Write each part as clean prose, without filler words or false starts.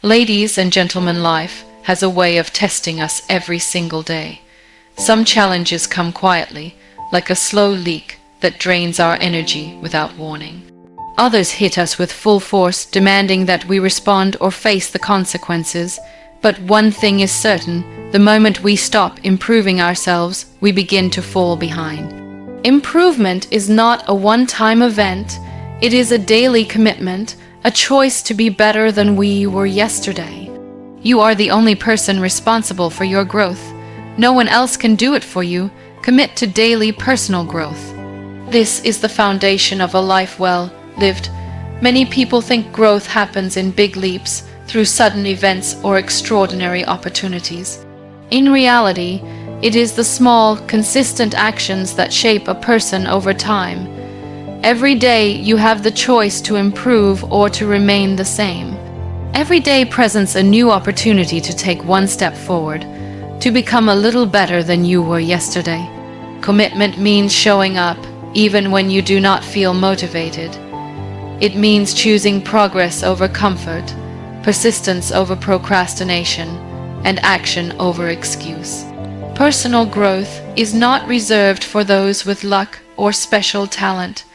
Ladies and gentlemen, life has a way of testing us every single day. Some challenges come quietly, like a slow leak that drains our energy without warning. Others hit us with full force, demanding that we respond or face the consequences. But one thing is certain: the moment we stop improving ourselves, we begin to fall behind. Improvement is not a one-time event. It is a daily commitment, a choice to be better than we were yesterday. You are the only person responsible for your growth. No one else can do it for you. Commit to daily personal growth. This is the foundation of a life well lived. Many people think growth happens in big leaps, through sudden events or extraordinary opportunities. In reality, it is the small, consistent actions that shape a person over time. Every day you have the choice to improve or to remain the same. Every day presents a new opportunity to take one step forward, to become a little better than you were yesterday. Commitment means showing up, even when you do not feel motivated. It means choosing progress over comfort, persistence over procrastination, and action over excuse. Personal growth is not reserved for those with luck or special talent.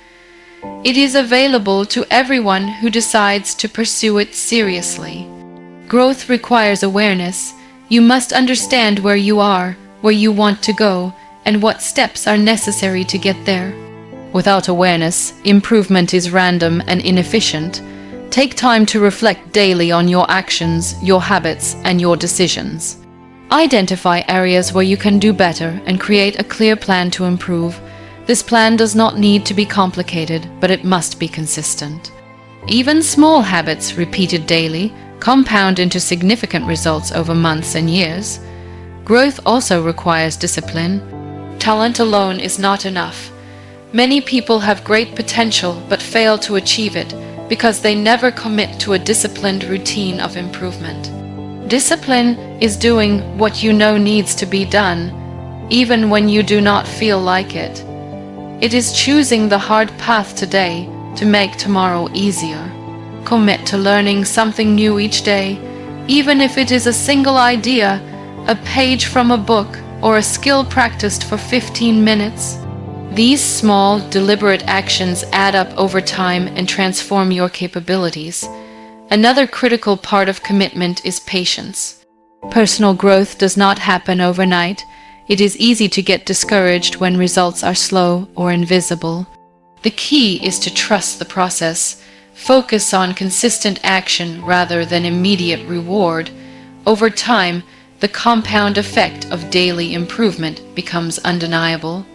It is available to everyone who decides to pursue it seriously. Growth requires awareness. You must understand where you are, where you want to go, and what steps are necessary to get there. Without awareness, improvement is random and inefficient. Take time to reflect daily on your actions, your habits, and your decisions. Identify areas where you can do better and create a clear plan to improve. This plan does not need to be complicated, but it must be consistent. Even small habits repeated daily compound into significant results over months and years. Growth also requires discipline. Talent alone is not enough. Many people have great potential but fail to achieve it because they never commit to a disciplined routine of improvement. Discipline is doing what you know needs to be done, even when you do not feel like it. It is choosing the hard path today to make tomorrow easier. Commit to learning something new each day, even if it is a single idea, a page from a book, or a skill practiced for 15 minutes. These small, deliberate actions add up over time and transform your capabilities. Another critical part of commitment is patience. Personal growth does not happen overnight. It is easy to get discouraged when results are slow or invisible. The key is to trust the process. Focus on consistent action rather than immediate reward. Over time, the compound effect of daily improvement becomes undeniable.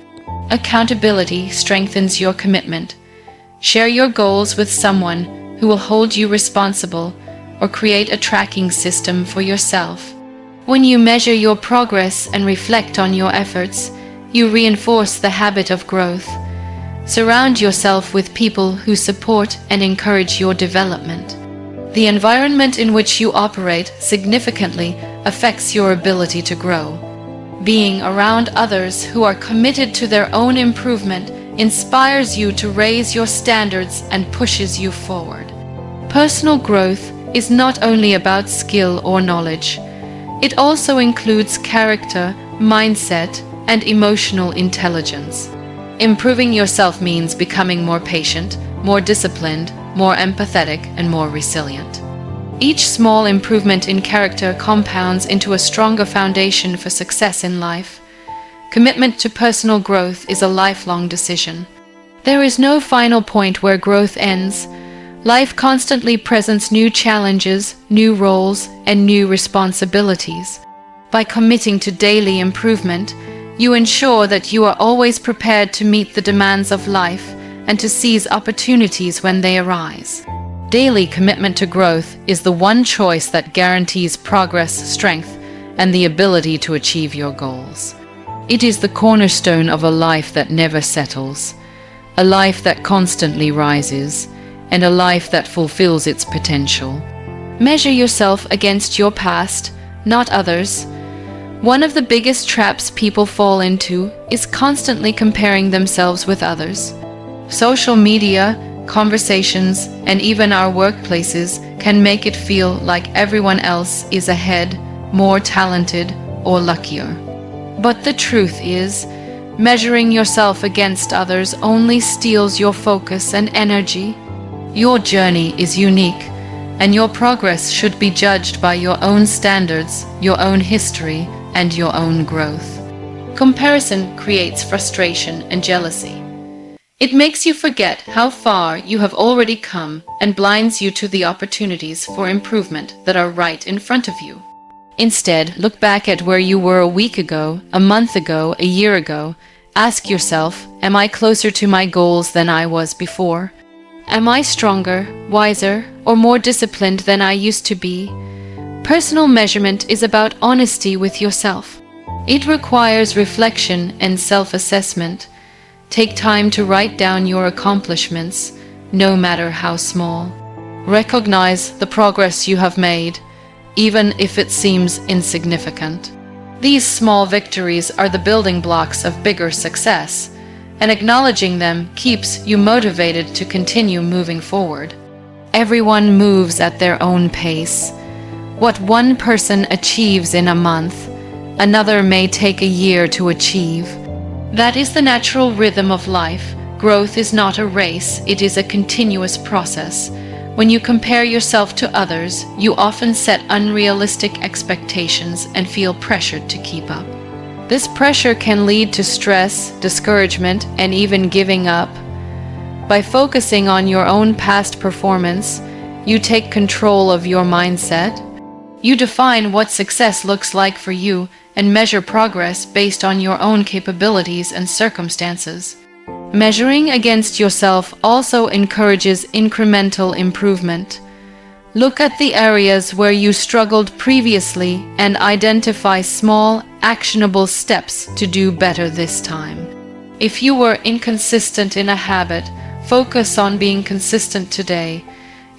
Accountability strengthens your commitment. Share your goals with someone who will hold you responsible, or create a tracking system for yourself. When you measure your progress and reflect on your efforts, you reinforce the habit of growth. Surround yourself with people who support and encourage your development. The environment in which you operate significantly affects your ability to grow. Being around others who are committed to their own improvement inspires you to raise your standards and pushes you forward. Personal growth is not only about skill or knowledge. It also includes character, mindset, and emotional intelligence. Improving yourself means becoming more patient, more disciplined, more empathetic, and more resilient. Each small improvement in character compounds into a stronger foundation for success in life. Commitment to personal growth is a lifelong decision. There is no final point where growth ends. Life constantly presents new challenges, new roles, and new responsibilities. By committing to daily improvement, you ensure that you are always prepared to meet the demands of life and to seize opportunities when they arise. Daily commitment to growth is the one choice that guarantees progress, strength, and the ability to achieve your goals. It is the cornerstone of a life that never settles, a life that constantly rises, and a life that fulfills its potential. Measure yourself against your past, not others. One of the biggest traps people fall into is constantly comparing themselves with others. Social media, conversations, and even our workplaces can make it feel like everyone else is ahead, more talented, or luckier. But the truth is, measuring yourself against others only steals your focus and energy. Your journey is unique, and your progress should be judged by your own standards, your own history, and your own growth. Comparison creates frustration and jealousy. It makes you forget how far you have already come and blinds you to the opportunities for improvement that are right in front of you. Instead, look back at where you were a week ago, a month ago, a year ago. Ask yourself, am I closer to my goals than I was before? Am I stronger, wiser, or more disciplined than I used to be? Personal measurement is about honesty with yourself. It requires reflection and self-assessment. Take time to write down your accomplishments, no matter how small. Recognize the progress you have made, even if it seems insignificant. These small victories are the building blocks of bigger success, and acknowledging them keeps you motivated to continue moving forward. Everyone moves at their own pace. What one person achieves in a month, another may take a year to achieve. That is the natural rhythm of life. Growth is not a race, it is a continuous process. When you compare yourself to others, you often set unrealistic expectations and feel pressured to keep up. This pressure can lead to stress, discouragement, and even giving up. By focusing on your own past performance, you take control of your mindset. You define what success looks like for you and measure progress based on your own capabilities and circumstances. Measuring against yourself also encourages incremental improvement. Look at the areas where you struggled previously and identify small, actionable steps to do better this time. If you were inconsistent in a habit, focus on being consistent today.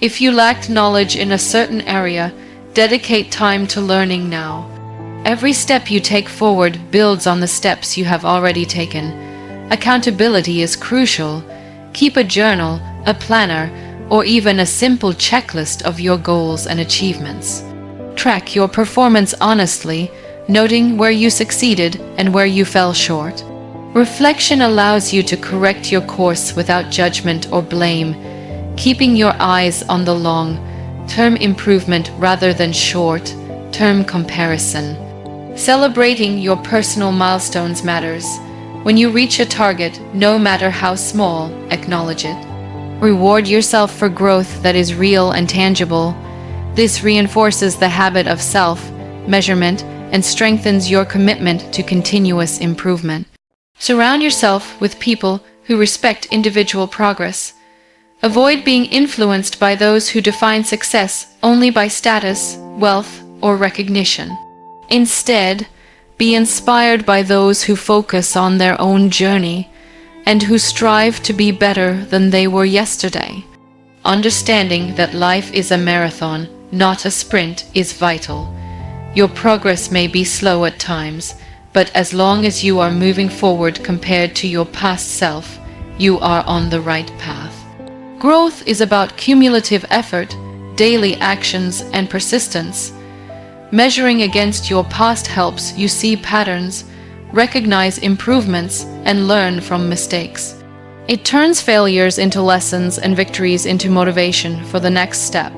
If you lacked knowledge in a certain area, dedicate time to learning now. Every step you take forward builds on the steps you have already taken. Accountability is crucial. Keep a journal, a planner, or even a simple checklist of your goals and achievements. Track your performance honestly, noting where you succeeded and where you fell short. Reflection allows you to correct your course without judgment or blame, keeping your eyes on the long-term improvement rather than short-term comparison. Celebrating your personal milestones matters. When you reach a target, no matter how small, acknowledge it. Reward yourself for growth that is real and tangible. This reinforces the habit of self-measurement and strengthens your commitment to continuous improvement. Surround yourself with people who respect individual progress. Avoid being influenced by those who define success only by status, wealth, or recognition. Instead, be inspired by those who focus on their own journey and who strive to be better than they were yesterday. Understanding that life is a marathon, not a sprint, is vital. Your progress may be slow at times, but as long as you are moving forward compared to your past self, you are on the right path. Growth is about cumulative effort, daily actions, and persistence. Measuring against your past helps you see patterns, recognize improvements, and learn from mistakes. It turns failures into lessons and victories into motivation for the next step.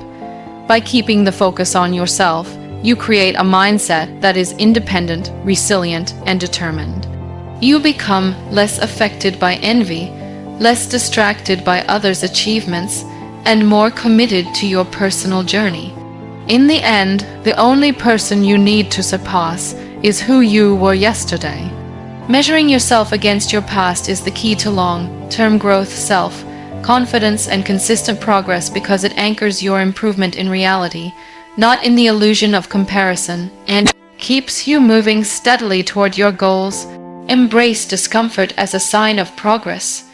By keeping the focus on yourself, you create a mindset that is independent, resilient, and determined. You become less affected by envy, less distracted by others' achievements, and more committed to your personal journey. In the end, the only person you need to surpass is who you were yesterday. Measuring yourself against your past is the key to long-term growth, self-confidence, and consistent progress because it anchors your improvement in reality, not in the illusion of comparison, and keeps you moving steadily toward your goals. Embrace discomfort as a sign of progress.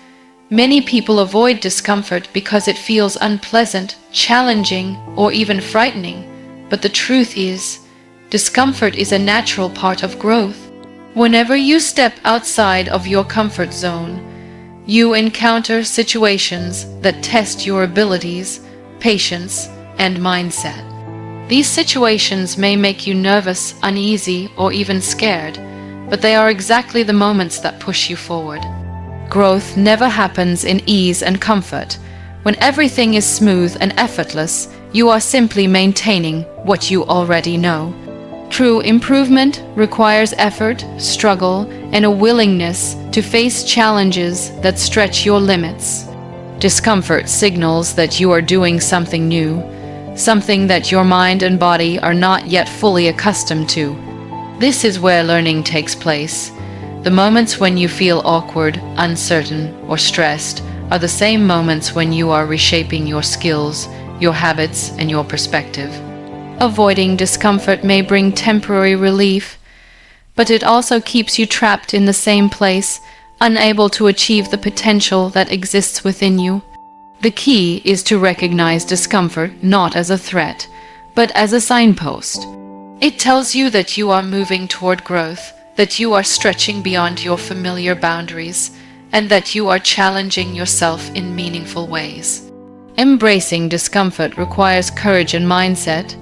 Many people avoid discomfort because it feels unpleasant, challenging, or even frightening. But the truth is, discomfort is a natural part of growth. Whenever you step outside of your comfort zone, you encounter situations that test your abilities, patience, and mindset. These situations may make you nervous, uneasy, or even scared, but they are exactly the moments that push you forward. Growth never happens in ease and comfort. When everything is smooth and effortless, you are simply maintaining what you already know. True improvement requires effort, struggle, and a willingness to face challenges that stretch your limits. Discomfort signals that you are doing something new, something that your mind and body are not yet fully accustomed to. This is where learning takes place. The moments when you feel awkward, uncertain, or stressed are the same moments when you are reshaping your skills, your habits, and your perspective. Avoiding discomfort may bring temporary relief, but it also keeps you trapped in the same place, unable to achieve the potential that exists within you. The key is to recognize discomfort not as a threat, but as a signpost. It tells you that you are moving toward growth, that you are stretching beyond your familiar boundaries, and that you are challenging yourself in meaningful ways. Embracing discomfort requires courage and mindset.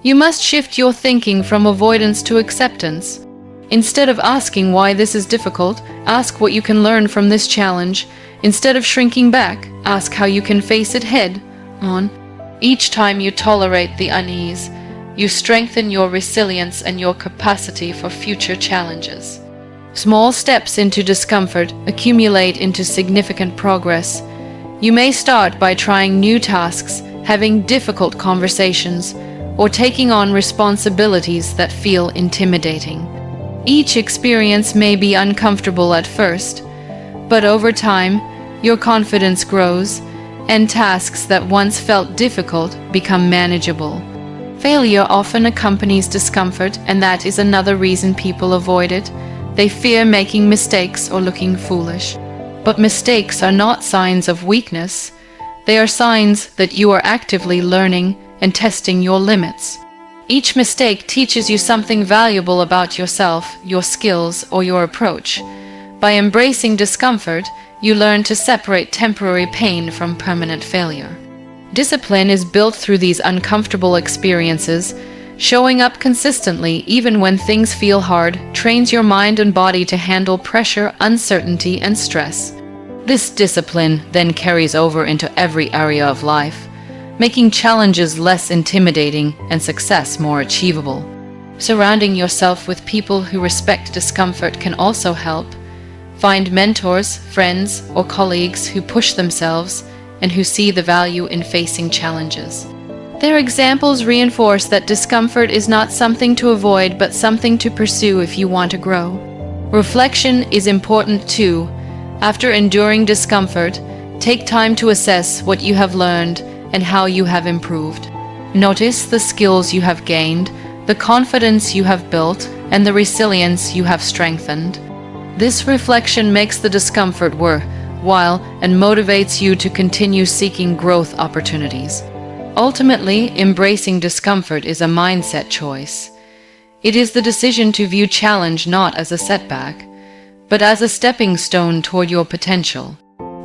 You must shift your thinking from avoidance to acceptance. Instead of asking why this is difficult, ask what you can learn from this challenge. Instead of shrinking back, ask how you can face it head on. Each time you tolerate the unease, you strengthen your resilience and your capacity for future challenges. Small steps into discomfort accumulate into significant progress. You may start by trying new tasks, having difficult conversations, or taking on responsibilities that feel intimidating. Each experience may be uncomfortable at first, but over time, your confidence grows, and tasks that once felt difficult become manageable. Failure often accompanies discomfort, and that is another reason people avoid it. They fear making mistakes or looking foolish. But mistakes are not signs of weakness. They are signs that you are actively learning and testing your limits. Each mistake teaches you something valuable about yourself, your skills, or your approach. By embracing discomfort, you learn to separate temporary pain from permanent failure. Discipline is built through these uncomfortable experiences. Showing up consistently, even when things feel hard, trains your mind and body to handle pressure, uncertainty, and stress. This discipline then carries over into every area of life, making challenges less intimidating and success more achievable. Surrounding yourself with people who respect discomfort can also help. Find mentors, friends, or colleagues who push themselves and who see the value in facing challenges. Their examples reinforce that discomfort is not something to avoid but something to pursue if you want to grow. Reflection is important too. After enduring discomfort, take time to assess what you have learned and how you have improved. Notice the skills you have gained, the confidence you have built, and the resilience you have strengthened. This reflection makes the discomfort worthwhile and motivates you to continue seeking growth opportunities. Ultimately, embracing discomfort is a mindset choice. It is the decision to view challenge not as a setback, but as a stepping stone toward your potential.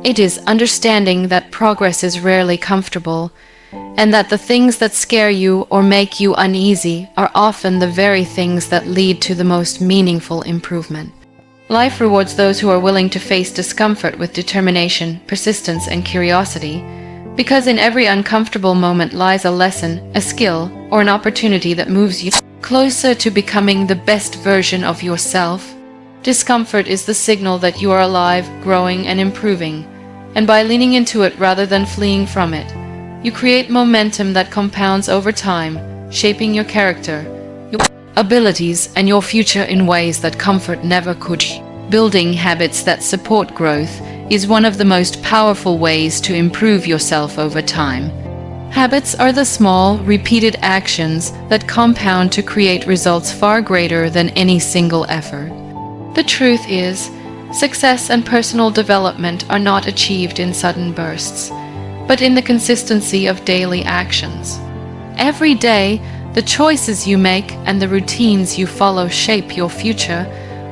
It is understanding that progress is rarely comfortable, and that the things that scare you or make you uneasy are often the very things that lead to the most meaningful improvement. Life rewards those who are willing to face discomfort with determination, persistence, and curiosity, because in every uncomfortable moment lies a lesson, a skill, or an opportunity that moves you closer to becoming the best version of yourself. Discomfort is the signal that you are alive, growing, and improving, and by leaning into it rather than fleeing from it, you create momentum that compounds over time, shaping your character, your abilities, and your future in ways that comfort never could. Building habits that support growth is one of the most powerful ways to improve yourself over time. Habits are the small, repeated actions that compound to create results far greater than any single effort. The truth is, success and personal development are not achieved in sudden bursts, but in the consistency of daily actions. Every day, the choices you make and the routines you follow shape your future,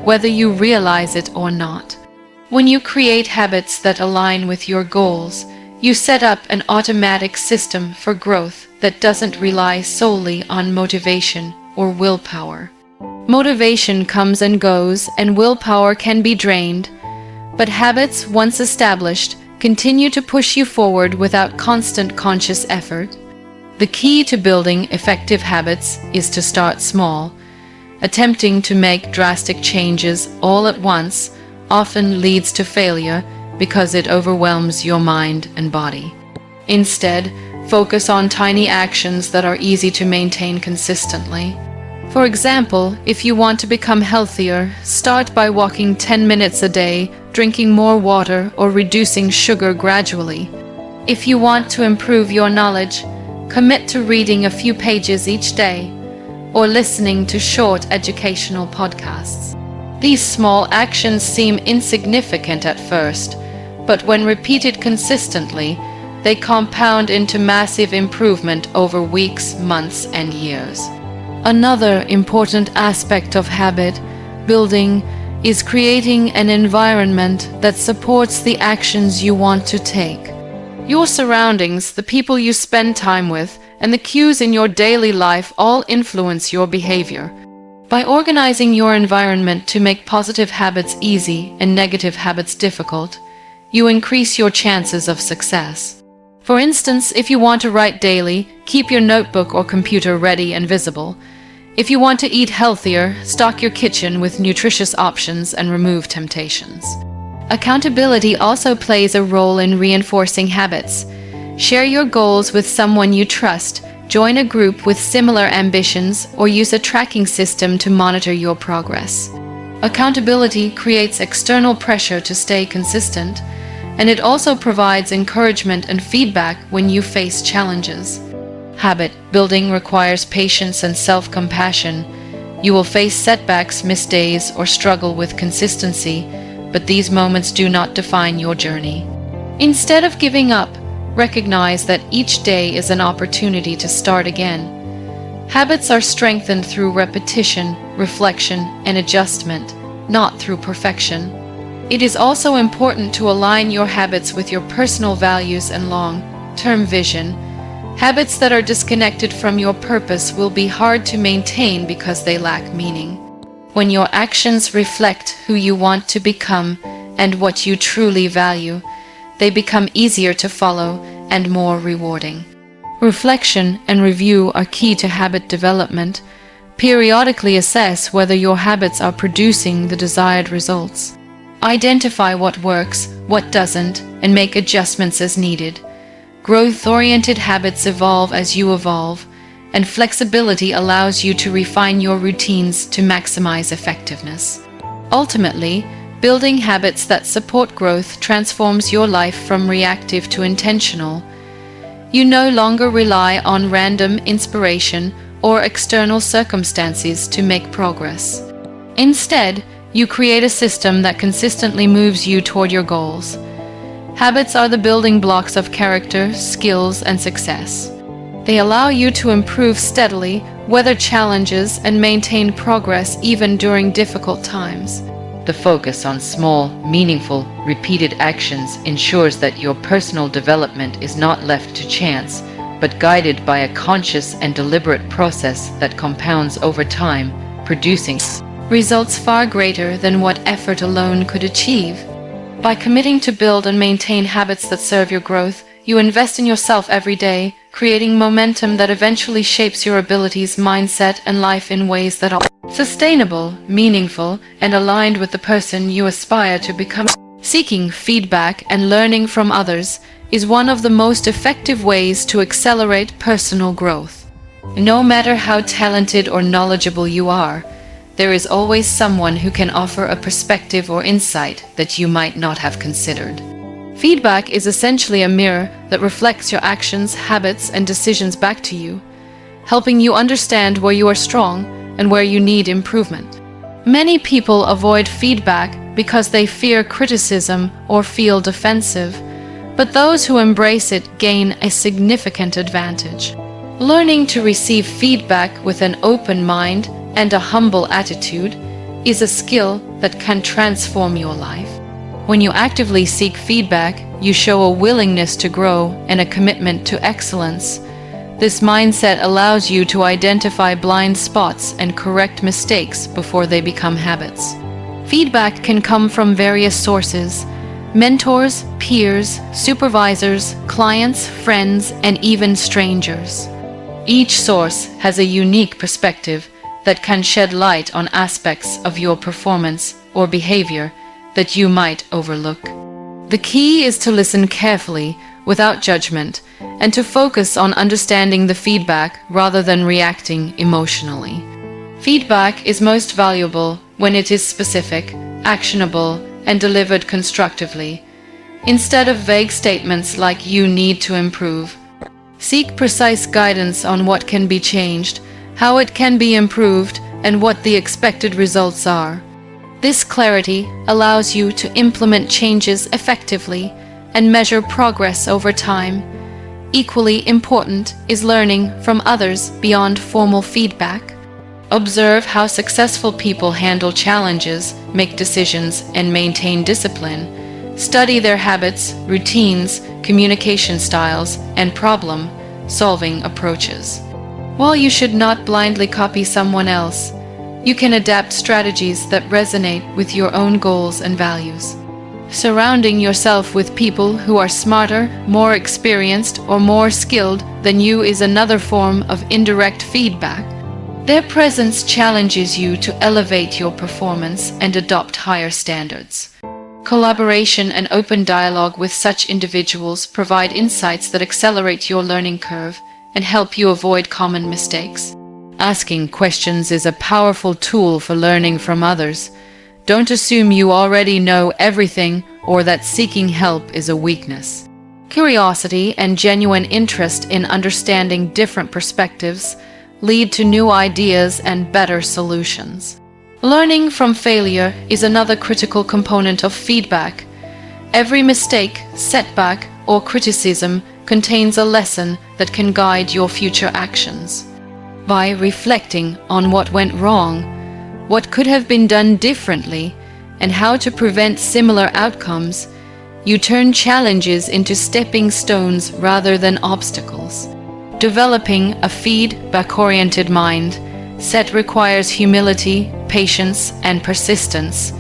whether you realize it or not. When you create habits that align with your goals, You set up an automatic system for growth that doesn't rely solely on motivation or willpower. Motivation comes and goes, and willpower can be drained, but habits, once established, continue to push you forward without constant conscious effort. The key to building effective habits is to start small. Attempting to make drastic changes all at once often leads to failure because it overwhelms your mind and body. Instead, focus on tiny actions that are easy to maintain consistently. For example, if you want to become healthier, start by walking 10 minutes a day, drinking more water, or reducing sugar gradually. If you want to improve your knowledge, commit to reading a few pages each day, or listening to short educational podcasts. These small actions seem insignificant at first, but when repeated consistently, they compound into massive improvement over weeks, months, and years. Another important aspect of habit building is creating an environment that supports the actions you want to take. Your surroundings, the people you spend time with, and the cues in your daily life all influence your behavior. By organizing your environment to make positive habits easy and negative habits difficult, you increase your chances of success. For instance, if you want to write daily, keep your notebook or computer ready and visible. If you want to eat healthier, stock your kitchen with nutritious options and remove temptations. Accountability also plays a role in reinforcing habits. Share your goals with someone you trust, join a group with similar ambitions, or use a tracking system to monitor your progress. Accountability creates external pressure to stay consistent, and it also provides encouragement and feedback when you face challenges. Habit building requires patience and self-compassion. You will face setbacks, miss days, or struggle with consistency, but these moments do not define your journey. Instead of giving up, recognize that each day is an opportunity to start again. Habits are strengthened through repetition, reflection, and adjustment, not through perfection. It is also important to align your habits with your personal values and long-term vision. Habits that are disconnected from your purpose will be hard to maintain because they lack meaning. When your actions reflect who you want to become and what you truly value, they become easier to follow and more rewarding. Reflection and review are key to habit development. Periodically assess whether your habits are producing the desired results. Identify what works, what doesn't, and make adjustments as needed. Growth-oriented habits evolve as you evolve, and flexibility allows you to refine your routines to maximize effectiveness. Ultimately, building habits that support growth transforms your life from reactive to intentional. You no longer rely on random inspiration or external circumstances to make progress. Instead, you create a system that consistently moves you toward your goals. Habits are the building blocks of character, skills, and success. They allow you to improve steadily, weather challenges, and maintain progress even during difficult times. The focus on small, meaningful, repeated actions ensures that your personal development is not left to chance, but guided by a conscious and deliberate process that compounds over time, producing results far greater than what effort alone could achieve. By committing to build and maintain habits that serve your growth, you invest in yourself every day, creating momentum that eventually shapes your abilities, mindset, and life in ways that are sustainable, meaningful, and aligned with the person you aspire to become. Seeking feedback and learning from others is one of the most effective ways to accelerate personal growth. No matter how talented or knowledgeable you are, there is always someone who can offer a perspective or insight that you might not have considered. Feedback is essentially a mirror that reflects your actions, habits, and decisions back to you, helping you understand where you are strong and where you need improvement. Many people avoid feedback because they fear criticism or feel defensive, but those who embrace it gain a significant advantage. Learning to receive feedback with an open mind and a humble attitude is a skill that can transform your life. When you actively seek feedback, you show a willingness to grow and a commitment to excellence. This mindset allows you to identify blind spots and correct mistakes before they become habits. Feedback can come from various sources: mentors, peers, supervisors, clients, friends, and even strangers. Each source has a unique perspective that can shed light on aspects of your performance or behavior that you might overlook. The key is to listen carefully, without judgment, and to focus on understanding the feedback rather than reacting emotionally. Feedback is most valuable when it is specific, actionable, and delivered constructively, instead of vague statements like "you need to improve." Seek precise guidance on what can be changed, how it can be improved, and what the expected results are. This clarity allows you to implement changes effectively and measure progress over time. Equally important is learning from others beyond formal feedback. Observe how successful people handle challenges, make decisions, and maintain discipline. Study their habits, routines, communication styles, and problem-solving approaches. While you should not blindly copy someone else, you can adapt strategies that resonate with your own goals and values. Surrounding yourself with people who are smarter, more experienced, or more skilled than you is another form of indirect feedback. Their presence challenges you to elevate your performance and adopt higher standards. Collaboration and open dialogue with such individuals provide insights that accelerate your learning curve and help you avoid common mistakes. Asking questions is a powerful tool for learning from others. Don't assume you already know everything or that seeking help is a weakness. Curiosity and genuine interest in understanding different perspectives lead to new ideas and better solutions. Learning from failure is another critical component of feedback. Every mistake, setback, or criticism contains a lesson that can guide your future actions. By reflecting on what went wrong, what could have been done differently, and how to prevent similar outcomes, you turn challenges into stepping stones rather than obstacles. Developing a feedback-oriented mindset requires humility, patience, and persistence.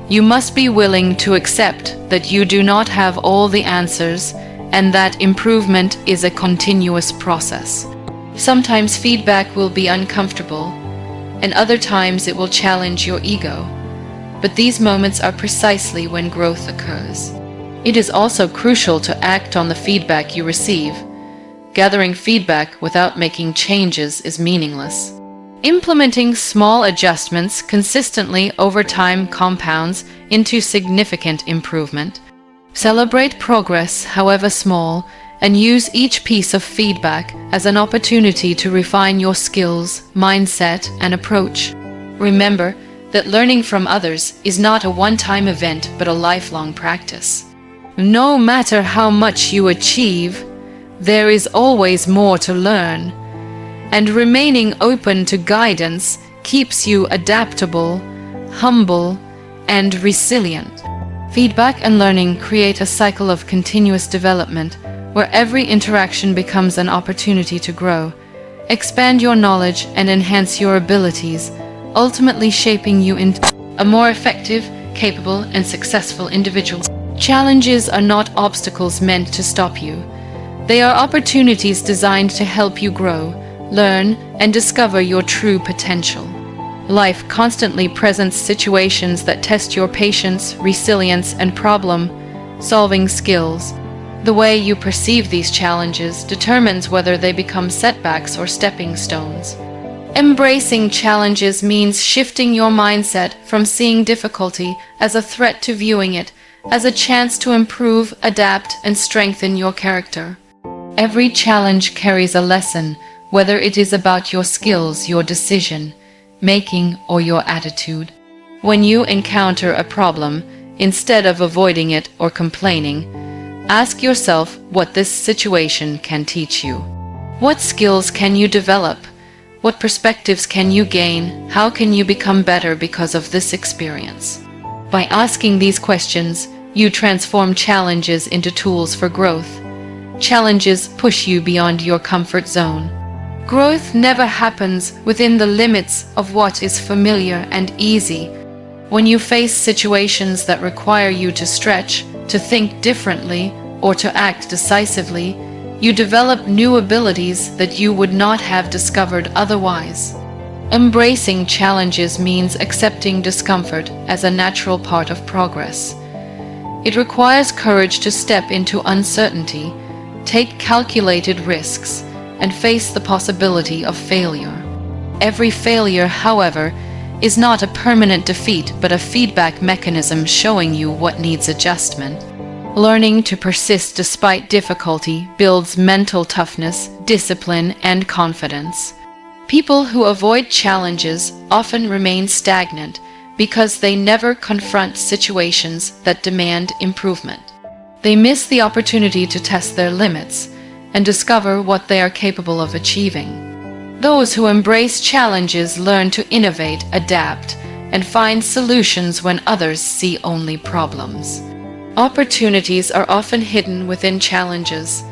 You must be willing to accept that you do not have all the answers and that improvement is a continuous process. Sometimes feedback will be uncomfortable, and other times it will challenge your ego. But these moments are precisely when growth occurs. It is also crucial to act on the feedback you receive. Gathering feedback without making changes is meaningless. Implementing small adjustments consistently over time compounds into significant improvement. Celebrate progress, however small, and use each piece of feedback as an opportunity to refine your skills, mindset, and approach. Remember that learning from others is not a one-time event but a lifelong practice. No matter how much you achieve, there is always more to learn, and remaining open to guidance keeps you adaptable, humble, and resilient. Feedback and learning create a cycle of continuous development where every interaction becomes an opportunity to grow, expand your knowledge, and enhance your abilities, ultimately shaping you into a more effective, capable, and successful individual. Challenges are not obstacles meant to stop you. They are opportunities designed to help you grow, learn, and discover your true potential. Life constantly presents situations that test your patience, resilience, and problem-solving skills. The way you perceive these challenges determines whether they become setbacks or stepping stones. Embracing challenges means shifting your mindset from seeing difficulty as a threat to viewing it as a chance to improve, adapt, and strengthen your character. Every challenge carries a lesson, whether it is about your skills, your decision-making, or your attitude. When you encounter a problem, instead of avoiding it or complaining, ask yourself what this situation can teach you. What skills can you develop? What perspectives can you gain? How can you become better because of this experience? By asking these questions, you transform challenges into tools for growth. Challenges push you beyond your comfort zone. Growth never happens within the limits of what is familiar and easy. When you face situations that require you to stretch, to think differently, or to act decisively, you develop new abilities that you would not have discovered otherwise. Embracing challenges means accepting discomfort as a natural part of progress. It requires courage to step into uncertainty, take calculated risks, and face the possibility of failure. Every failure, however, is not a permanent defeat but a feedback mechanism showing you what needs adjustment. Learning to persist despite difficulty builds mental toughness, discipline, and confidence. People who avoid challenges often remain stagnant because they never confront situations that demand improvement. They miss the opportunity to test their limits and discover what they are capable of achieving. Those who embrace challenges learn to innovate, adapt, and find solutions when others see only problems. Opportunities are often hidden within challenges.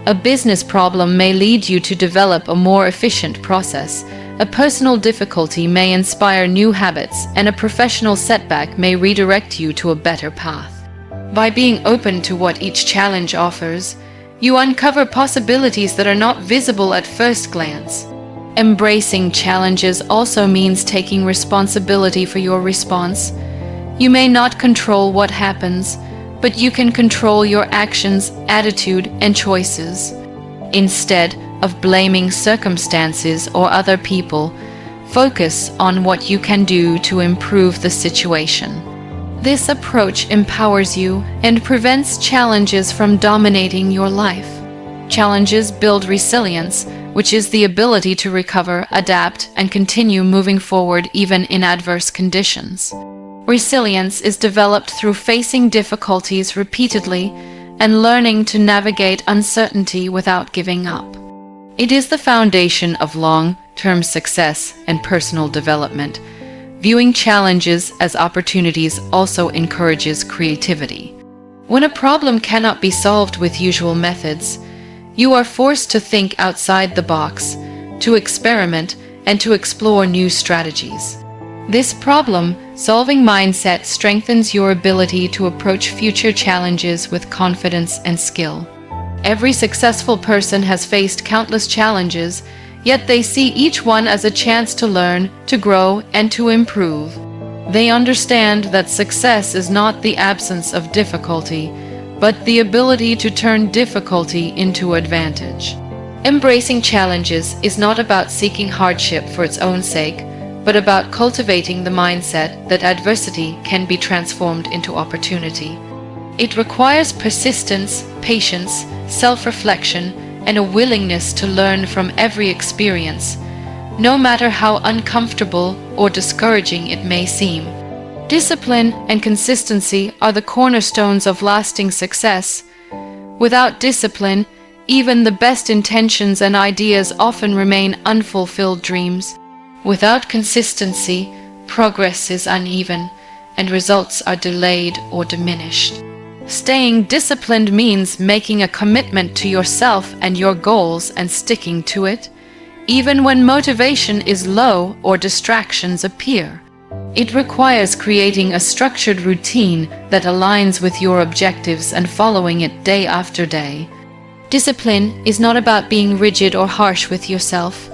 A business problem may lead you to develop a more efficient process. A personal difficulty may inspire new habits, and a professional setback may redirect you to a better path. By being open to what each challenge offers, you uncover possibilities that are not visible at first glance. Embracing challenges also means taking responsibility for your response. You may not control what happens, but you can control your actions, attitude, and choices. Instead of blaming circumstances or other people, focus on what you can do to improve the situation. This approach empowers you and prevents challenges from dominating your life. Challenges build resilience, which is the ability to recover, adapt, and continue moving forward even in adverse conditions. Resilience is developed through facing difficulties repeatedly and learning to navigate uncertainty without giving up. It is the foundation of long-term success and personal development. Viewing challenges as opportunities also encourages creativity. When a problem cannot be solved with usual methods, you are forced to think outside the box, to experiment, and to explore new strategies. This problem-solving mindset strengthens your ability to approach future challenges with confidence and skill. Every successful person has faced countless challenges, yet they see each one as a chance to learn, to grow, and to improve. They understand that success is not the absence of difficulty, but the ability to turn difficulty into advantage. Embracing challenges is not about seeking hardship for its own sake, but about cultivating the mindset that adversity can be transformed into opportunity. It requires persistence, patience, self-reflection, and a willingness to learn from every experience, no matter how uncomfortable or discouraging it may seem. Discipline and consistency are the cornerstones of lasting success. Without discipline, even the best intentions and ideas often remain unfulfilled dreams. Without consistency, progress is uneven, and results are delayed or diminished. Staying disciplined means making a commitment to yourself and your goals and sticking to it, even when motivation is low or distractions appear. It requires creating a structured routine that aligns with your objectives and following it day after day. Discipline is not about being rigid or harsh with yourself.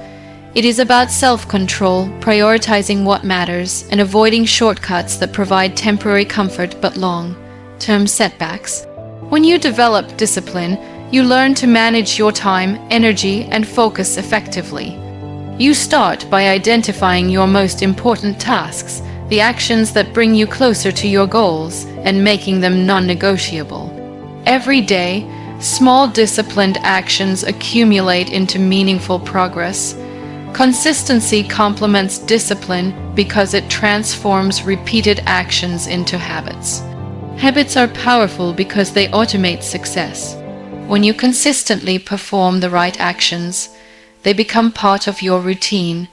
It is about self-control, prioritizing what matters, and avoiding shortcuts that provide temporary comfort but long-term setbacks. When you develop discipline, you learn to manage your time, energy, and focus effectively. You start by identifying your most important tasks, the actions that bring you closer to your goals, and making them non-negotiable. Every day, small disciplined actions accumulate into meaningful progress. Consistency complements discipline because it transforms repeated actions into habits. Habits are powerful because they automate success. When you consistently perform the right actions, they become part of your routine,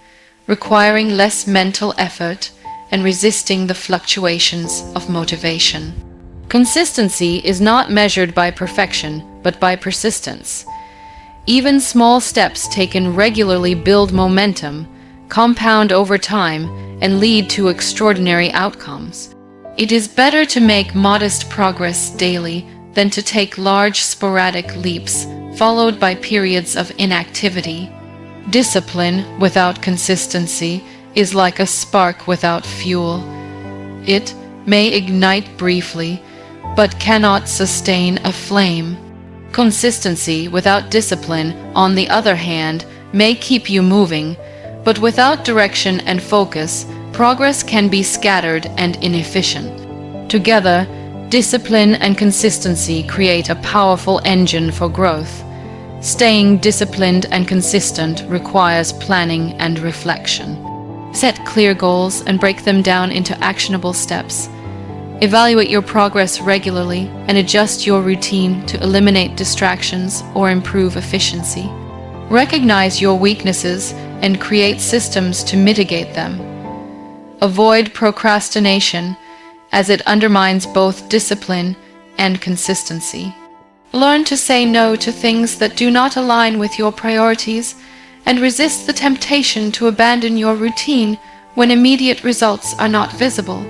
requiring less mental effort and resisting the fluctuations of motivation. Consistency is not measured by perfection, but by persistence. Even small steps taken regularly build momentum, compound over time, and lead to extraordinary outcomes. It is better to make modest progress daily than to take large sporadic leaps, followed by periods of inactivity. Discipline without consistency is like a spark without fuel. It may ignite briefly, but cannot sustain a flame. Consistency without discipline, on the other hand, may keep you moving, but without direction and focus, progress can be scattered and inefficient. Together, discipline and consistency create a powerful engine for growth. Staying disciplined and consistent requires planning and reflection. Set clear goals and break them down into actionable steps. Evaluate your progress regularly and adjust your routine to eliminate distractions or improve efficiency. Recognize your weaknesses and create systems to mitigate them. Avoid procrastination, as it undermines both discipline and consistency. Learn to say no to things that do not align with your priorities and resist the temptation to abandon your routine when immediate results are not visible.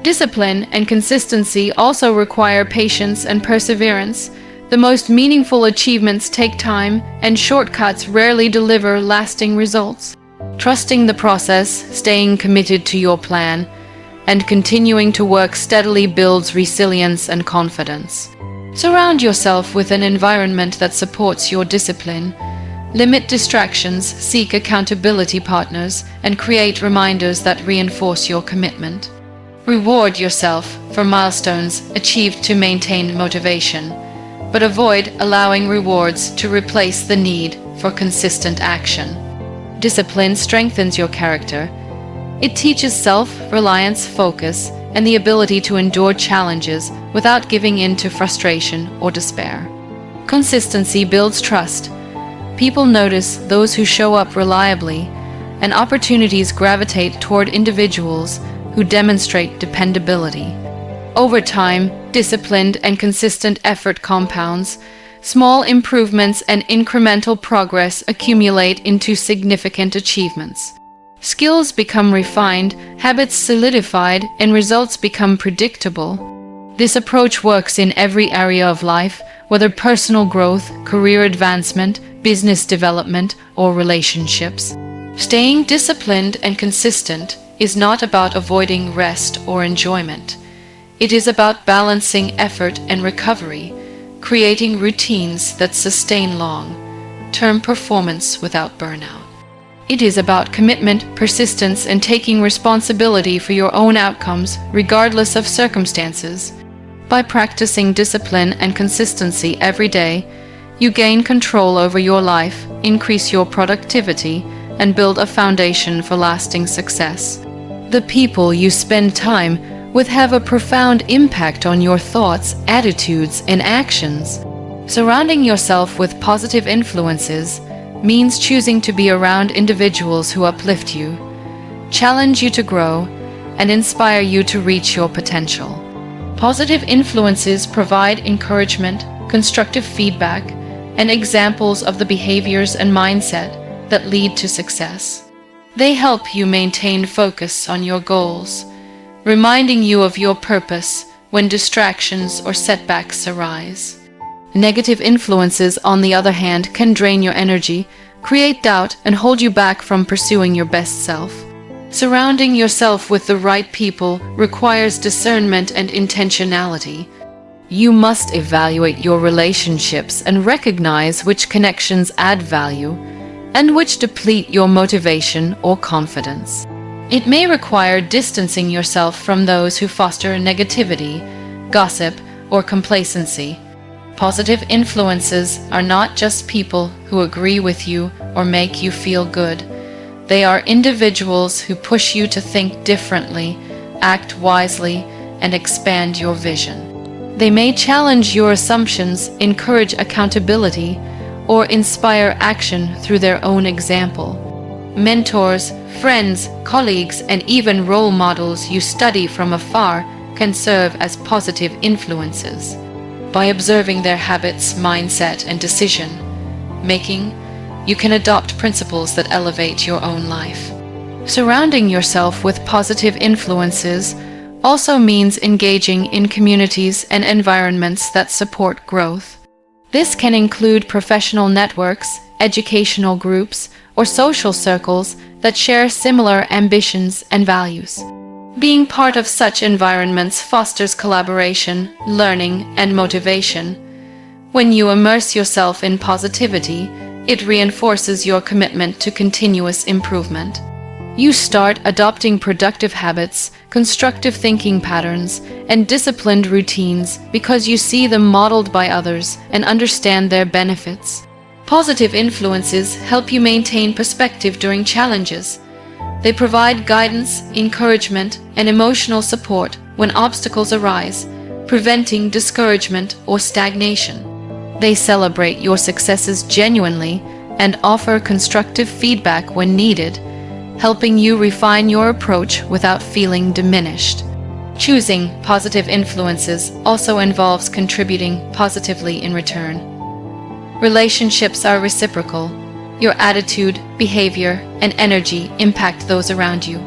Discipline and consistency also require patience and perseverance. The most meaningful achievements take time, and shortcuts rarely deliver lasting results. Trusting the process, staying committed to your plan, and continuing to work steadily builds resilience and confidence. Surround yourself with an environment that supports your discipline. Limit distractions, seek accountability partners, and create reminders that reinforce your commitment. Reward yourself for milestones achieved to maintain motivation, but avoid allowing rewards to replace the need for consistent action. Discipline strengthens your character. It teaches self-reliance, focus, and the ability to endure challenges without giving in to frustration or despair. Consistency builds trust. People notice those who show up reliably, and opportunities gravitate toward individuals who demonstrate dependability. Over time, disciplined and consistent effort compounds. Small improvements and incremental progress accumulate into significant achievements. Skills become refined, habits solidified, and results become predictable. This approach works in every area of life, whether personal growth, career advancement, business development, or relationships. Staying disciplined and consistent is not about avoiding rest or enjoyment. It is about balancing effort and recovery, creating routines that sustain long-term performance without burnout. It is about commitment, persistence, and taking responsibility for your own outcomes, regardless of circumstances. By practicing discipline and consistency every day, you gain control over your life, increase your productivity, and build a foundation for lasting success. The people you spend time with have a profound impact on your thoughts, attitudes, and actions. Surrounding yourself with positive influences means choosing to be around individuals who uplift you, challenge you to grow, and inspire you to reach your potential. Positive influences provide encouragement, constructive feedback, and examples of the behaviors and mindset that lead to success. They help you maintain focus on your goals, reminding you of your purpose when distractions or setbacks arise. Negative influences, on the other hand, can drain your energy, create doubt, and hold you back from pursuing your best self. Surrounding yourself with the right people requires discernment and intentionality. You must evaluate your relationships and recognize which connections add value and which deplete your motivation or confidence. It may require distancing yourself from those who foster negativity, gossip, or complacency. Positive influences are not just people who agree with you or make you feel good. They are individuals who push you to think differently, act wisely, and expand your vision. They may challenge your assumptions, encourage accountability, or inspire action through their own example. Mentors, friends, colleagues, and even role models you study from afar can serve as positive influences. By observing their habits, mindset, and decision making, you can adopt principles that elevate your own life. Surrounding yourself with positive influences also means engaging in communities and environments that support growth. This can include professional networks, educational groups, or social circles that share similar ambitions and values. Being part of such environments fosters collaboration, learning, and motivation. When you immerse yourself in positivity, it reinforces your commitment to continuous improvement. You start adopting productive habits, constructive thinking patterns, and disciplined routines because you see them modeled by others and understand their benefits. Positive influences help you maintain perspective during challenges. They provide guidance, encouragement, and emotional support when obstacles arise, preventing discouragement or stagnation. They celebrate your successes genuinely and offer constructive feedback when needed, helping you refine your approach without feeling diminished. Choosing positive influences also involves contributing positively in return. Relationships are reciprocal. Your attitude, behavior, and energy impact those around you.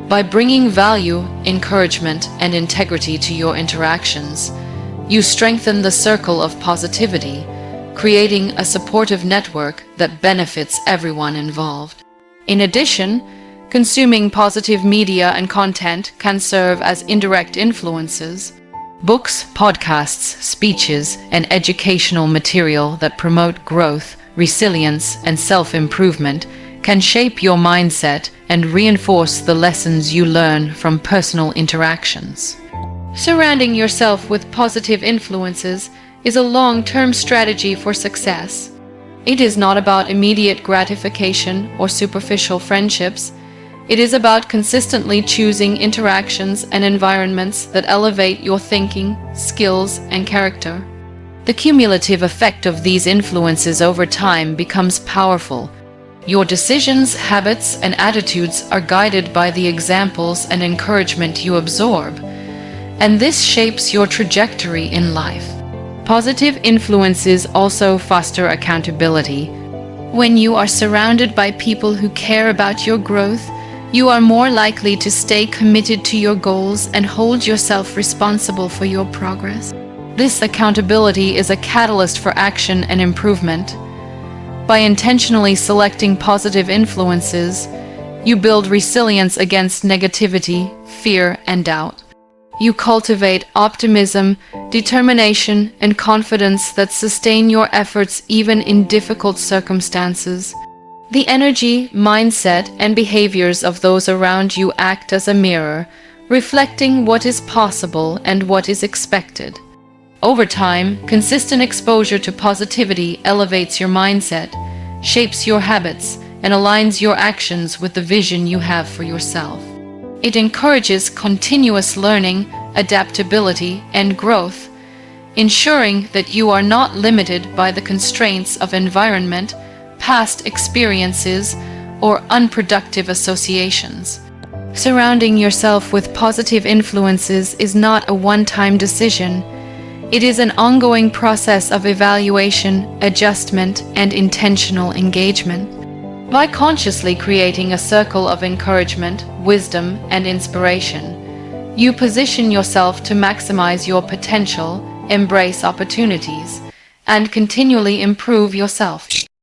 By bringing value, encouragement, and integrity to your interactions, you strengthen the circle of positivity, creating a supportive network that benefits everyone involved. In addition, consuming positive media and content can serve as indirect influences. Books, podcasts, speeches, and educational material that promote growth, resilience, and self-improvement can shape your mindset and reinforce the lessons you learn from personal interactions. Surrounding yourself with positive influences is a long-term strategy for success. It is not about immediate gratification or superficial friendships. It is about consistently choosing interactions and environments that elevate your thinking, skills, and character. The cumulative effect of these influences over time becomes powerful. Your decisions, habits, and attitudes are guided by the examples and encouragement you absorb, and this shapes your trajectory in life. Positive influences also foster accountability. When you are surrounded by people who care about your growth, you are more likely to stay committed to your goals and hold yourself responsible for your progress. This accountability is a catalyst for action and improvement. By intentionally selecting positive influences, you build resilience against negativity, fear, and doubt. You cultivate optimism, determination, and confidence that sustain your efforts even in difficult circumstances. The energy, mindset, and behaviors of those around you act as a mirror, reflecting what is possible and what is expected. Over time, consistent exposure to positivity elevates your mindset, shapes your habits, and aligns your actions with the vision you have for yourself. It encourages continuous learning, adaptability, and growth, ensuring that you are not limited by the constraints of environment, past experiences, or unproductive associations. Surrounding yourself with positive influences is not a one-time decision. It is an ongoing process of evaluation, adjustment, and intentional engagement. By consciously creating a circle of encouragement, wisdom, and inspiration, you position yourself to maximize your potential, embrace opportunities, and continually improve yourself.